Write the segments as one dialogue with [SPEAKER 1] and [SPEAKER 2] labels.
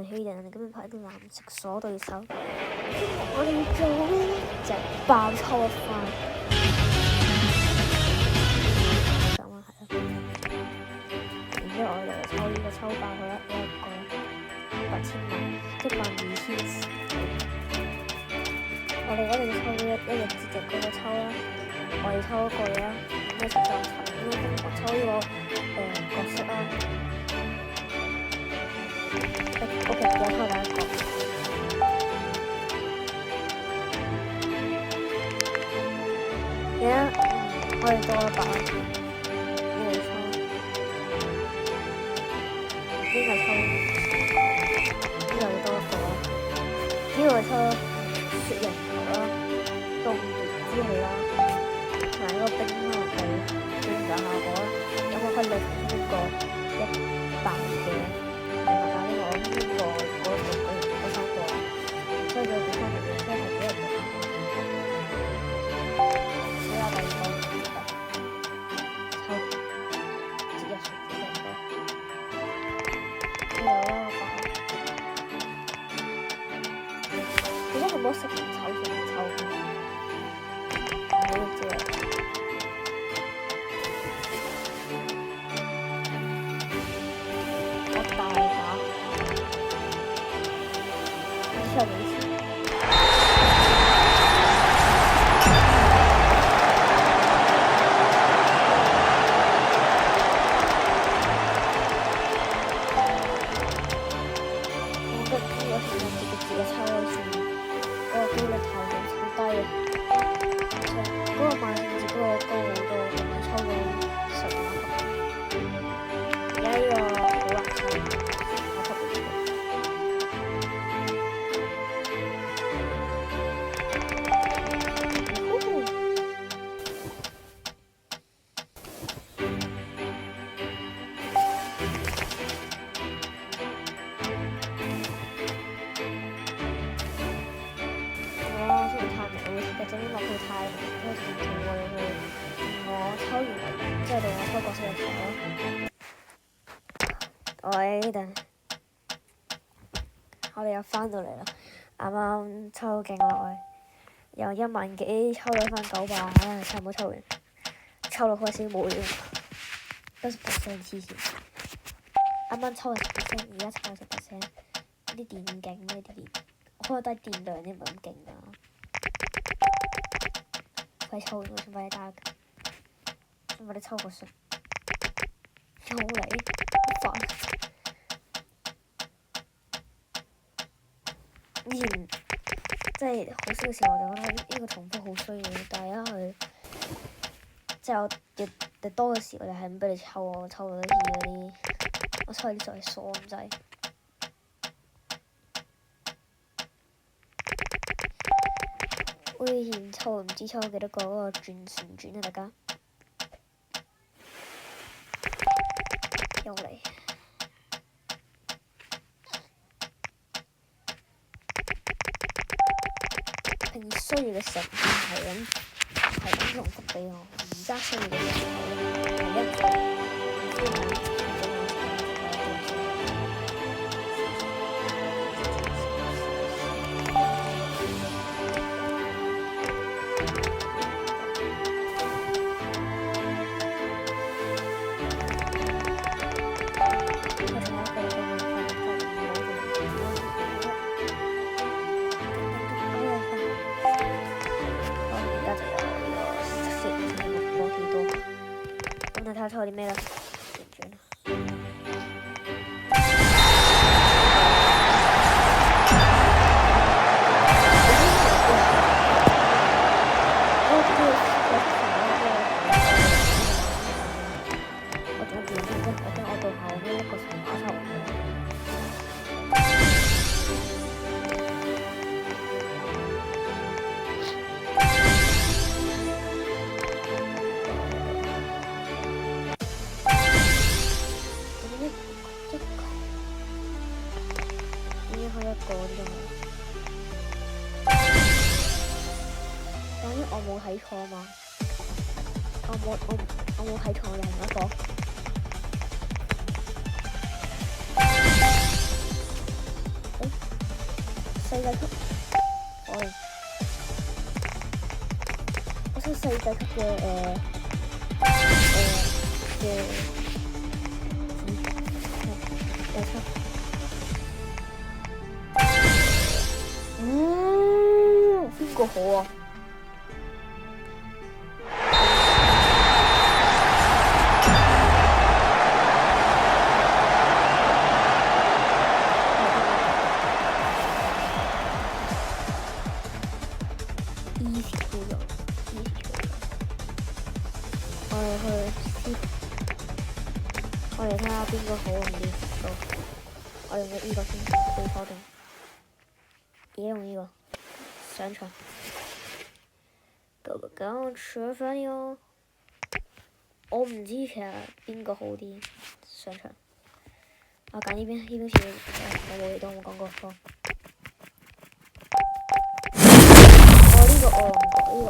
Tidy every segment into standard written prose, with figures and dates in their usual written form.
[SPEAKER 1] 去希定，咁樣拍啲藍色鎖對手，我哋要做咩？就爆抽一番，咁啊係啊，然之後我哋就抽呢個抽爆佢啦，呢一個8,000萬，12,000。我哋一定要抽一日節嘅嗰個抽啦，我哋抽一個嘢啦，咁一齊就抽，咁樣我抽呢個角色啦。OK， 而家抽第一個。而家我哋多一把，呢個抽，呢個抽，呢個要多一個，呢個抽雪人頭啦，凍之氣啦，同埋呢個冰啦，係冰嘅效果啦，咁我可以利用呢個100嘅。所以就變翻嚟嘅，即係幾人嘅睇下第二個抽節日數字嘅歌，有啦吧？其實係冇食唔抽先抽嘅，冇知啊。我大把，之後冇。我哋又翻到嚟啦，啱啱抽勁耐，由1萬幾抽咗翻900，唉，差唔多抽完，抽到開始冇料，都10%黐線，啱啱抽係10%，而家抽係10%，啲電勁呢啲電，開低電量啲唔係咁勁啊，快抽完我先快啲打，先快啲抽個順，又嚟，好煩。以前即係好少嘅時候，我就覺得呢個重複好衰嘅，但係而家佢即係我越多嘅時候，就係咁俾你抽我抽到一次嗰啲，我抽啲就係傻咁滯。我以前抽唔知抽幾多個嗰個轉旋轉啊，大家又嚟。平時需要嘅成分係咁重複俾我，而家需要嘅嘢係一個。睇下抽啲咩啦，我冇睇錯嘛？我冇睇錯另一個。世界級，我想世界級嘅邊個好啊？我哋睇下邊個好唔啲數，我用咗呢個先，備課定，而家用呢個上場。哥哥跟我吃飯喲。我唔知其實邊個好啲上場。我揀呢邊，呢邊似我冇嚟到，我講過錯。呢個我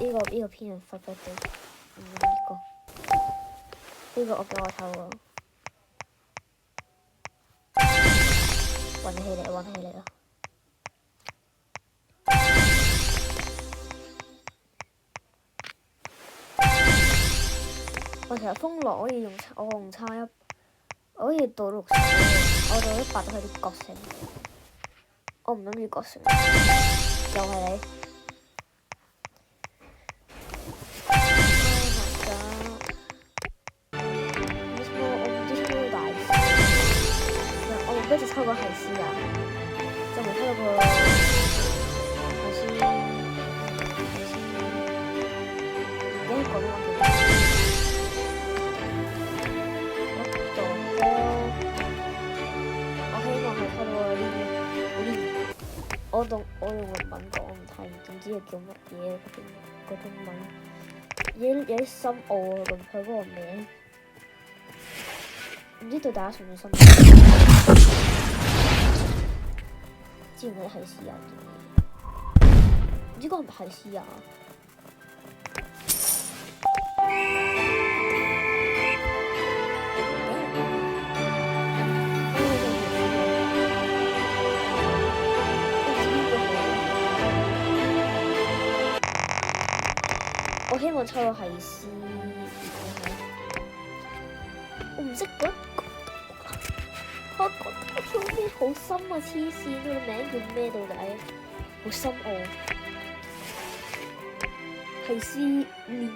[SPEAKER 1] 用過，呢個偏人忽忽地，唔用呢個。呢個我叫我抽喎。運氣嚟啦！我其實風浪可以用我用差1，我可以到60，我到100都係啲覺醒。我唔諗住覺醒，又係你。跟住抽個係師啊，就冇抽到個係師，而家講我叫我希望係抽到個呢，我用日文講唔太唔知佢叫乜嘢嗰種文，有啲深奧啊，佢嗰個名。唔知對大家算唔算深？之前嗰啲係師啊，唔知嗰個係咪係師啊？我希望抽到係師，我唔識嗰。我覺得叫咩好深啊！黐線，佢個名叫咩到底？好深奧。係師練，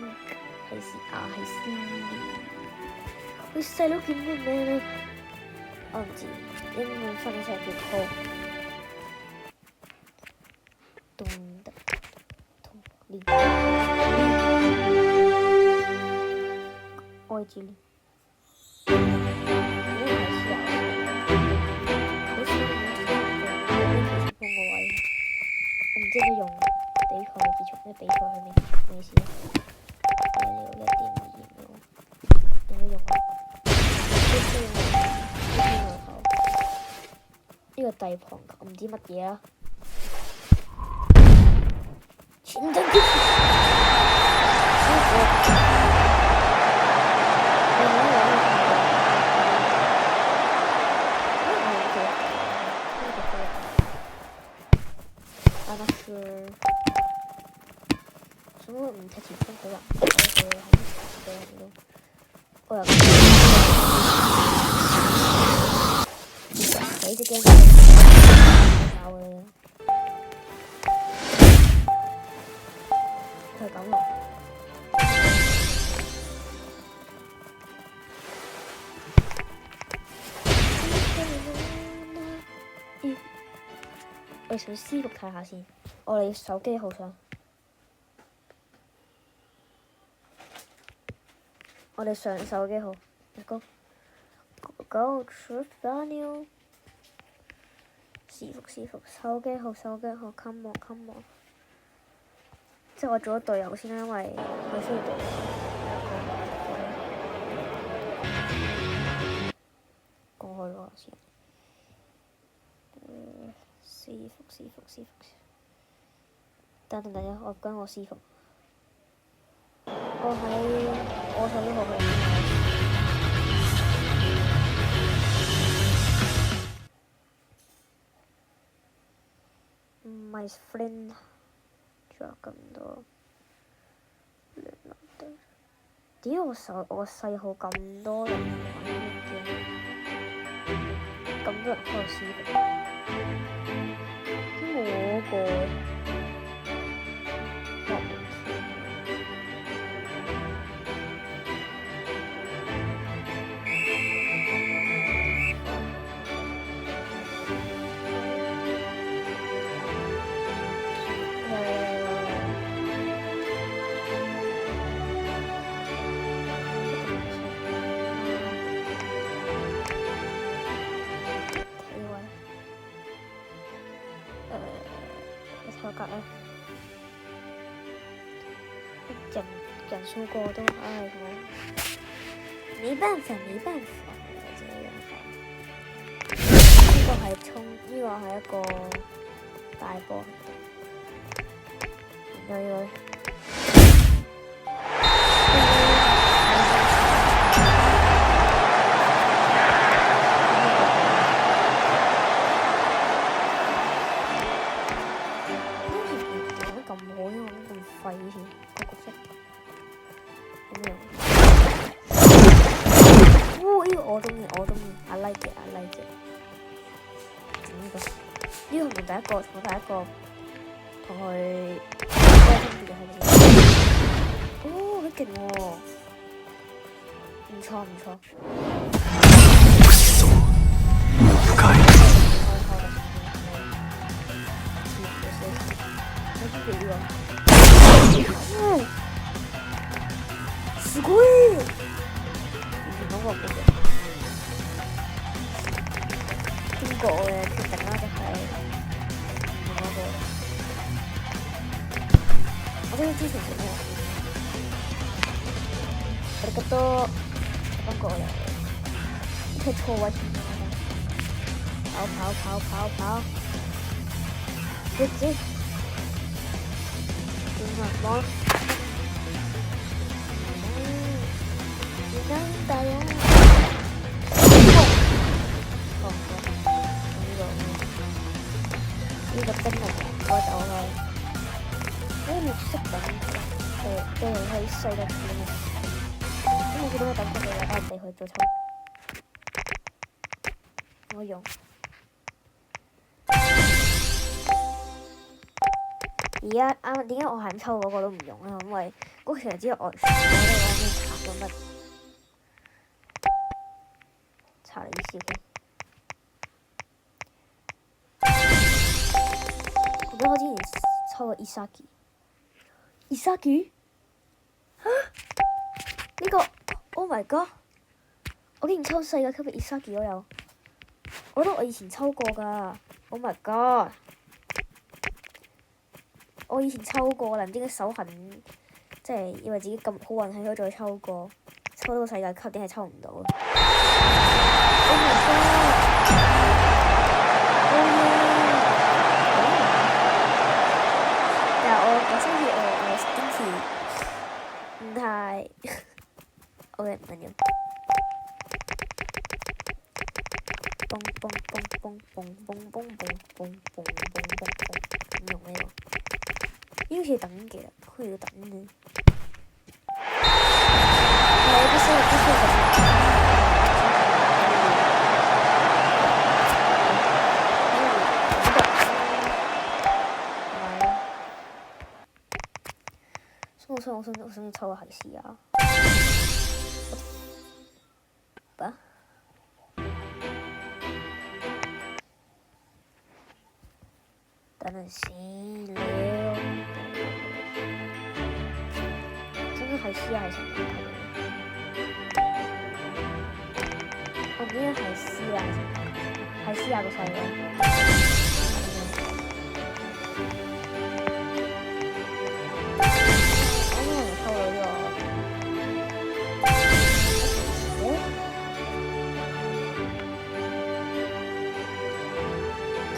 [SPEAKER 1] 係師啊，係師練。佢細佬叫咩名咧？我唔知，英文分咗出嚟叫 Paul。東德同練，愛之練。即係用比賽結束，即係比賽去咩事？1.2秒，有冇用啊？呢個地旁球唔知乜嘢啦。前進之前，什麼唔踢前鋒好難，我又死隻 game 搞嘅，佢係咁喎。我哋上私服睇下先，我哋手機號上。我哋上手機號，哥哥出發了。私服，手機號 ，come on。即係我做咗隊友先啦，因為我需要隊友。講開咗先。私服。等陣，我跟我私服。我手機號係 My friend，仲有咁多聯絡對象。點解我細號咁多人玩呢個 game？咁多人開私域，我個。格咧，人數過都唉我沒辦法，這樣呢個係衝，呢個係一個大波，又I like it。呢個唔係第一個，我第一個同佢溝通嘅係咪？哦，好勁喎！唔錯。すごい！なんか邊個嘅決定啦，就係我都之前做咩？我哋咁多邊個嚟？一錯位跑，直接點啊！なんだよ。呢個真係我就係呢個識等嘅係細粒啲嘅，咁我見到個等級嘅人哋去做抽，我用。而家啱點解我係咁抽嗰個都唔用咧？因為嗰其實只係外傳，我哋查咗乜？查你意思嘅。我之前抽過伊薩基，呢個 Oh my god！ 我竟然抽4個級別伊薩基都有，我覺得我以前抽過㗎。Oh my god！ 我以前抽過啦，唔知點解手痕，即係以為自己咁好運氣都再抽過，抽到個世界級點係抽唔到？Oh my god！唔太，OK 唔緊要。點用呢個？呢個似等嘅，佢要等嘅。我想抽個海獅啊！等陣先了，真係海獅啊，係什麼？我唔知係海獅啊，海獅啊個細嘅。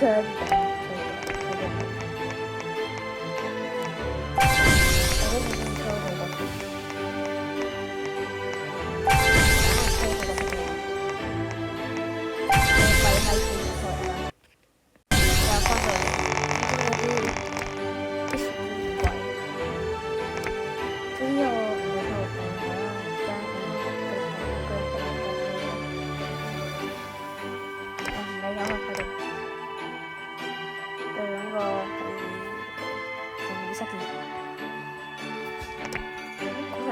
[SPEAKER 1] 真的，殺劍。咁係，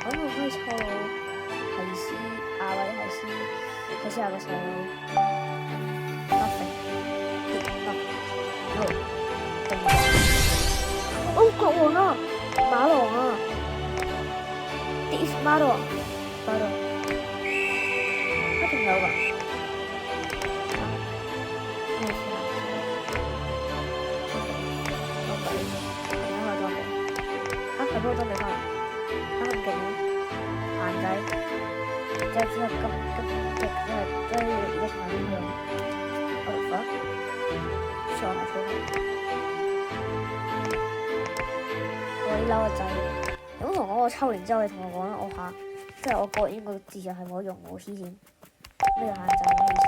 [SPEAKER 1] 我諗我可以抽係斯亞或者係斯亞個細佬。哦，國王啊，馬狼啊 ，This is 馬狼，一定有㗎。佢都未翻嚟，咁勁嘅閒仔，之後咁即係而家同埋呢樣，上下錯，我啲嬲個仔，你唔好同我抽完之後，你同我講啦，我下，即係我個應該字係冇得用喎，黐線，咩限制嘅意思？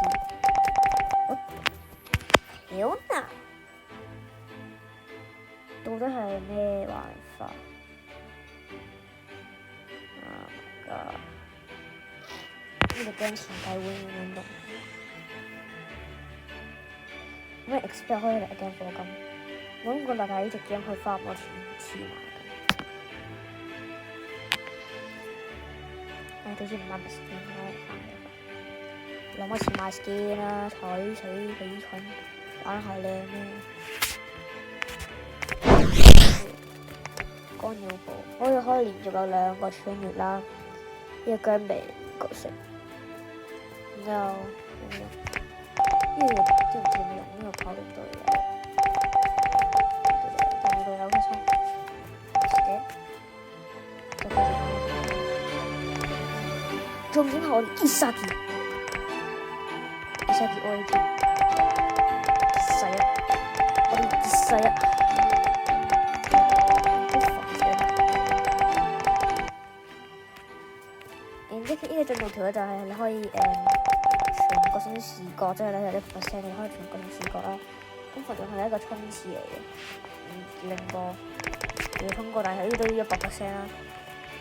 [SPEAKER 1] 我屌嗱，到底係咩玩法？呢個 game 前計會唔會動？咩 expect 可以嚟 game 課金？我諗過大家呢隻 game 可以花咁多錢黐埋嘅。我哋先唔買 skin 啦，攞乜錢買 skin 啦？睇死幾蠢，玩係靚咩？干擾部可以連續有2個穿越啦，呢個姜味角色。然後呢個知唔知點用？呢個跑動隊友，隊友嘅槍，就開始重點係我哋必殺技我哋必殺一，我哋必殺一。呢個進度條咧就係你可以全個性視覺，即係咧有1%，你可以全個性視覺啦。咁實際係一個衝刺嚟嘅，令個要通過，但係呢都要100%啦，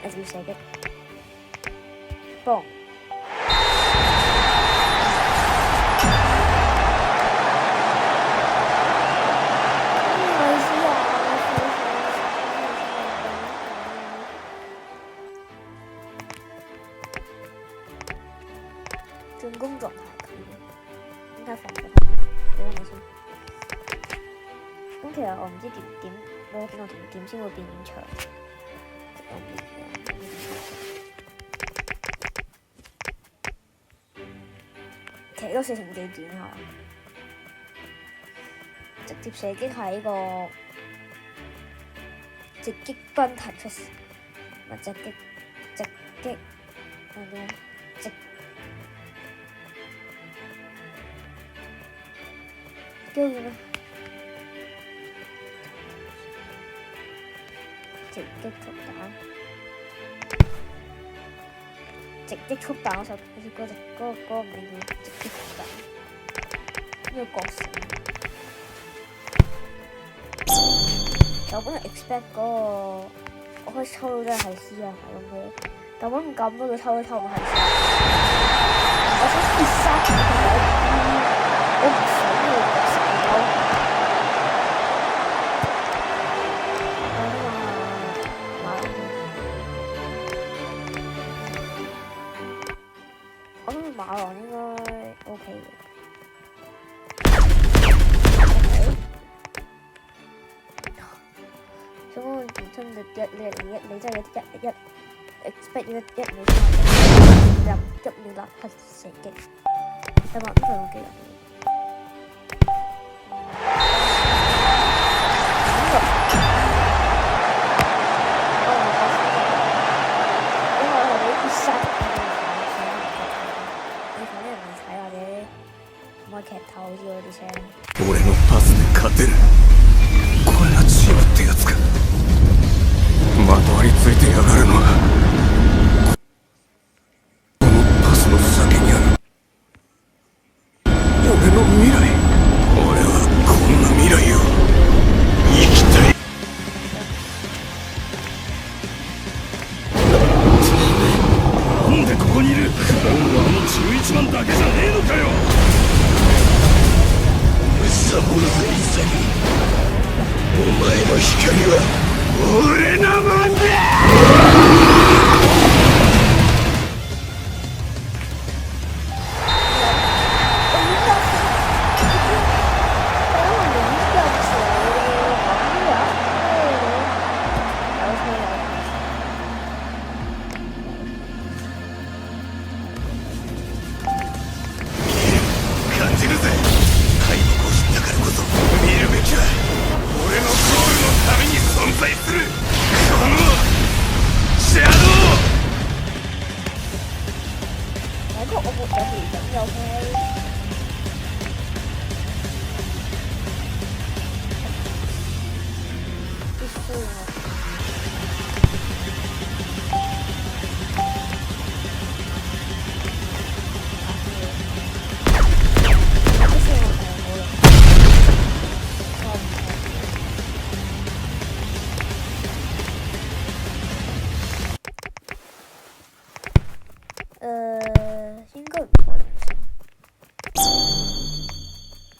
[SPEAKER 1] 一直要射擊。嘣！進攻狀態係咁嘅，點解防守？俾我先。咁其實我唔知我見到點先會變長。其實都4成幾短下，直接射擊係呢個直擊奔騰出，唔係直擊係咩？叫咩？直擊速彈，直擊速彈嗰首，好似嗰個名叫直擊速彈，呢個角色。我本來 expect 嗰個，我可以抽到真係斯啊，係咁嘅，但我唔敢，都要抽唔係斯。我想必殺技我唔想呢個角色。馬狼應該 OK 嘅。咁我本身你真係一 expect 一秒黑射擊，係嘛？呢個有幾人？
[SPEAKER 2] 俺のパスで勝てる。これがチームってやつか。まとわりついてやがるのはこのパスの先にある俺の未来。俺はこんな未来を生きたい。なんでここにいる？11番だけじゃねえのかよ。サボるぜ潔。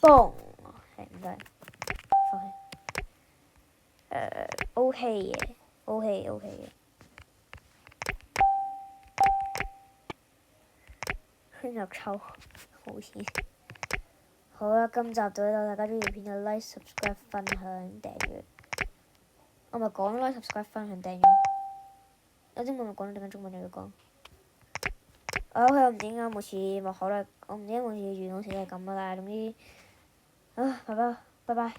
[SPEAKER 1] 嘣，係唔得，放棄。OK 嘅，OK 嘅。跟住抽，好似。好啦，今集到呢度，大家中意片就 like、subscribe、分享、訂閱。我咪講 like、subscribe、分享、訂閱。有英文咪講，點解中文又要講？我唔知點解每次咪好啦，我唔知每次遇到事係咁噶啦。總之，拜拜。